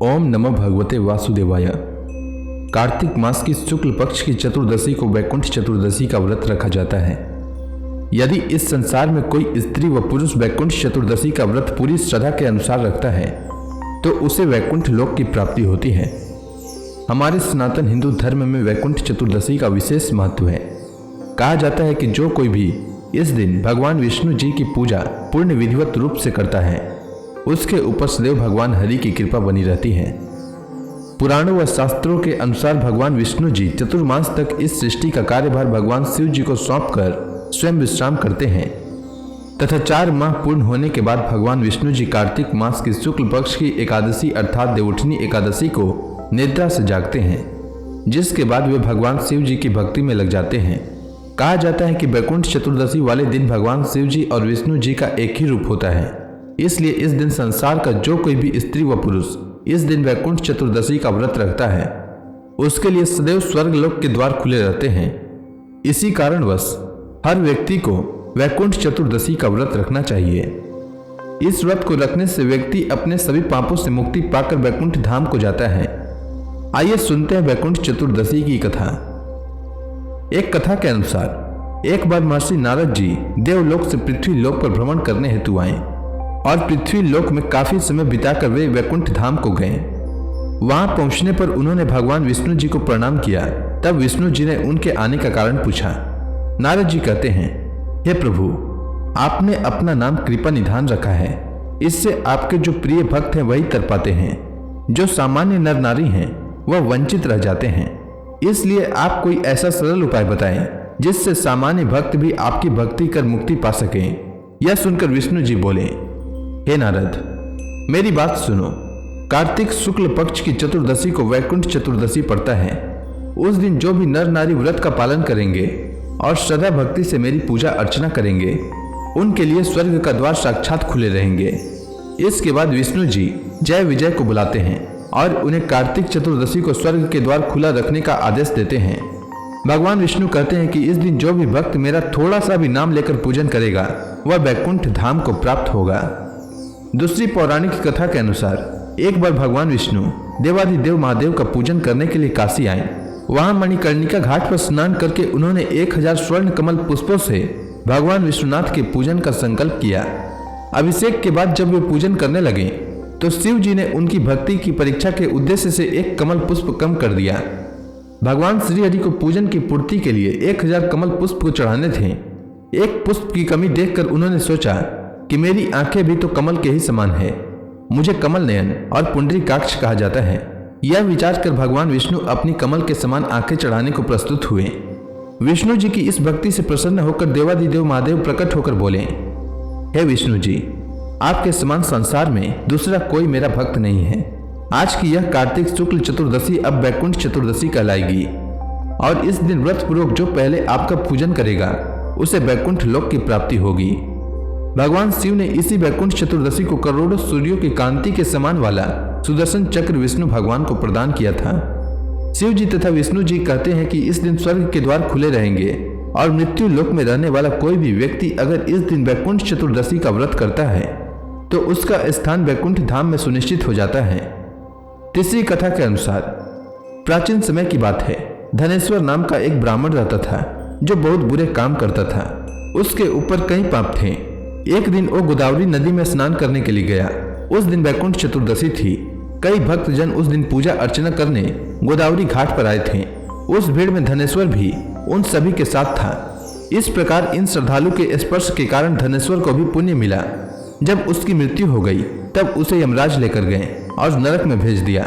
ओम नमः भगवते वासुदेवाय। कार्तिक मास की शुक्ल पक्ष की चतुर्दशी को वैकुंठ चतुर्दशी का व्रत रखा जाता है। यदि इस संसार में कोई स्त्री व पुरुष वैकुंठ चतुर्दशी का व्रत पूरी श्रद्धा के अनुसार रखता है तो उसे वैकुंठ लोक की प्राप्ति होती है। हमारे सनातन हिंदू धर्म में वैकुंठ चतुर्दशी का विशेष महत्व है। कहा जाता है कि जो कोई भी इस दिन भगवान विष्णु जी की पूजा पूर्ण विधिवत रूप से करता है उसके ऊपर सदैव भगवान हरि की कृपा बनी रहती है। पुराणों व शास्त्रों के अनुसार भगवान विष्णु जी चतुर्मास तक इस सृष्टि का कार्यभार भगवान शिव जी को सौंपकर स्वयं विश्राम करते हैं तथा 4 माह पूर्ण होने के बाद भगवान विष्णु जी कार्तिक मास की शुक्ल पक्ष की एकादशी अर्थात देवउठनी एकादशी को निद्रा से जागते हैं, जिसके बाद वे भगवान शिव जी की भक्ति में लग जाते हैं। कहा जाता है कि वैकुंठ चतुर्दशी वाले दिन भगवान शिव जी और विष्णु जी का एक ही रूप होता है, इसलिए इस दिन संसार का जो कोई भी स्त्री व पुरुष इस दिन वैकुंठ चतुर्दशी का व्रत रखता है उसके लिए सदैव स्वर्ग लोक के द्वार खुले रहते हैं। इसी कारणवश हर व्यक्ति को वैकुंठ चतुर्दशी का व्रत रखना चाहिए। इस व्रत को रखने से व्यक्ति अपने सभी पापों से मुक्ति पाकर वैकुंठ धाम को जाता है। आइए सुनते हैं वैकुंठ चतुर्दशी की कथा। एक कथा के अनुसार एक बार महर्षि नारद जी देवलोक से पृथ्वी लोक पर भ्रमण करने हेतु आए और पृथ्वी लोक में काफी समय बिताकर वे वैकुंठ धाम को गए। वहां पहुंचने पर उन्होंने भगवान विष्णु जी को प्रणाम किया। तब विष्णु जी ने उनके आने का कारण पूछा। नारद जी कहते हैं, हे प्रभु, आपने अपना नाम कृपा निधान रखा है, इससे आपके जो प्रिय भक्त हैं वही तर पाते हैं, जो सामान्य नर नारी हैं वह वंचित रह जाते हैं। इसलिए आप कोई ऐसा सरल उपाय बताएं जिससे सामान्य भक्त भी आपकी भक्ति कर मुक्ति पा सकें। यह सुनकर विष्णु जी बोले, हे नारद, मेरी बात सुनो। कार्तिक शुक्ल पक्ष की चतुर्दशी को वैकुंठ चतुर्दशी पड़ता है। उस दिन जो भी नर नारी व्रत का पालन करेंगे और श्रद्धा भक्ति से मेरी पूजा अर्चना करेंगे उनके लिए स्वर्ग का द्वार साक्षात खुले रहेंगे। इसके बाद विष्णु जी जय विजय को बुलाते हैं और उन्हें कार्तिक चतुर्दशी को स्वर्ग के द्वार खुला रखने का आदेश देते हैं। भगवान विष्णु कहते हैं कि इस दिन जो भी भक्त मेरा थोड़ा सा भी नाम लेकर पूजन करेगा वह वैकुंठ धाम को प्राप्त होगा। दूसरी पौराणिक कथा के अनुसार एक बार भगवान विष्णु देवाधिदेव महादेव का पूजन करने के लिए काशी आए। वहां मणिकर्णिका घाट पर स्नान करके उन्होंने 1000 स्वर्ण कमल पुष्पों से भगवान विष्णुनाथ के पूजन का संकल्प किया। अभिषेक के बाद जब वे पूजन करने लगे तो शिव जी ने उनकी भक्ति की परीक्षा के उद्देश्य से एक कमल पुष्प कम कर दिया। भगवान श्री हरि को पूजन की पूर्ति के लिए 1000 कमल पुष्प को चढ़ाने थे। एक पुष्प की कमी देखकर उन्होंने सोचा कि मेरी आंखें भी तो कमल के ही समान है, मुझे कमल नयन और पुंडरीकाक्ष कहा जाता है। यह विचार कर भगवान विष्णु अपनी कमल के समान आंखें चढ़ाने को प्रस्तुत हुए। विष्णु जी की इस भक्ति से प्रसन्न होकर देवाधिदेव महादेव प्रकट होकर बोले, हे विष्णु जी, आपके समान संसार में दूसरा कोई मेरा भक्त नहीं है। आज की यह कार्तिक शुक्ल चतुर्दशी अब वैकुंठ चतुर्दशी कहलाएगी और इस दिन व्रत पूर्वक जो पहले आपका पूजन करेगा उसे वैकुंठ लोक की प्राप्ति होगी। भगवान शिव ने इसी वैकुंठ चतुर्दशी को करोड़ों सूर्यों की कांति के समान वाला सुदर्शन चक्र विष्णु भगवान को प्रदान किया था। शिव जी तथा विष्णु जी कहते हैं कि इस दिन स्वर्ग के द्वार खुले रहेंगे और मृत्यु लोक में रहने वाला कोई भी व्यक्ति अगर इस दिन वैकुंठ चतुर्दशी का व्रत करता है तो उसका स्थान वैकुंठ धाम में सुनिश्चित हो जाता है। तीसरी कथा के अनुसार प्राचीन समय की बात है, धनेश्वर नाम का एक ब्राह्मण रहता था जो बहुत बुरे काम करता था। उसके ऊपर कई पाप थे। एक दिन वो गोदावरी नदी में स्नान करने के लिए गया। उस दिन वैकुंठ चतुर्दशी थी। कई भक्त जन उस दिन पूजा अर्चना करने गोदावरी घाट पर आए थे। उस भीड़ में धनेश्वर भी उन सभी के साथ था। इस प्रकार इन श्रद्धालु के स्पर्श के कारण धनेश्वर को भी पुण्य मिला। जब उसकी मृत्यु हो गई तब उसे यमराज लेकर गए और नरक में भेज दिया।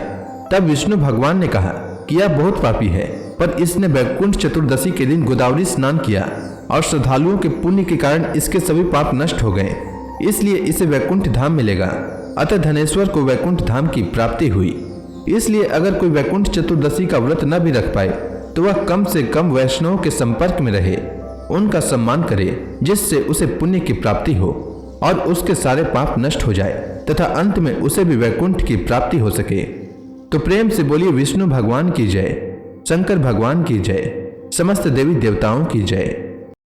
तब विष्णु भगवान ने कहा कि यह बहुत पापी है, पर इसने वैकुंठ चतुर्दशी के दिन गोदावरी स्नान किया और श्रद्धालुओं के पुण्य के कारण इसके सभी पाप नष्ट हो गए, इसलिए इसे वैकुंठ धाम मिलेगा। अतः धनेश्वर को वैकुंठ धाम की प्राप्ति हुई। इसलिए अगर कोई वैकुंठ चतुर्दशी का व्रत न भी रख पाए तो वह कम से कम वैष्णवों के संपर्क में रहे, उनका सम्मान करे, जिससे उसे पुण्य की प्राप्ति हो और उसके सारे पाप नष्ट हो जाए तथा अंत में उसे भी वैकुंठ की प्राप्ति हो सके। तो प्रेम से बोलिए विष्णु भगवान की जय, शंकर भगवान की जय, समस्त देवी देवताओं की जय।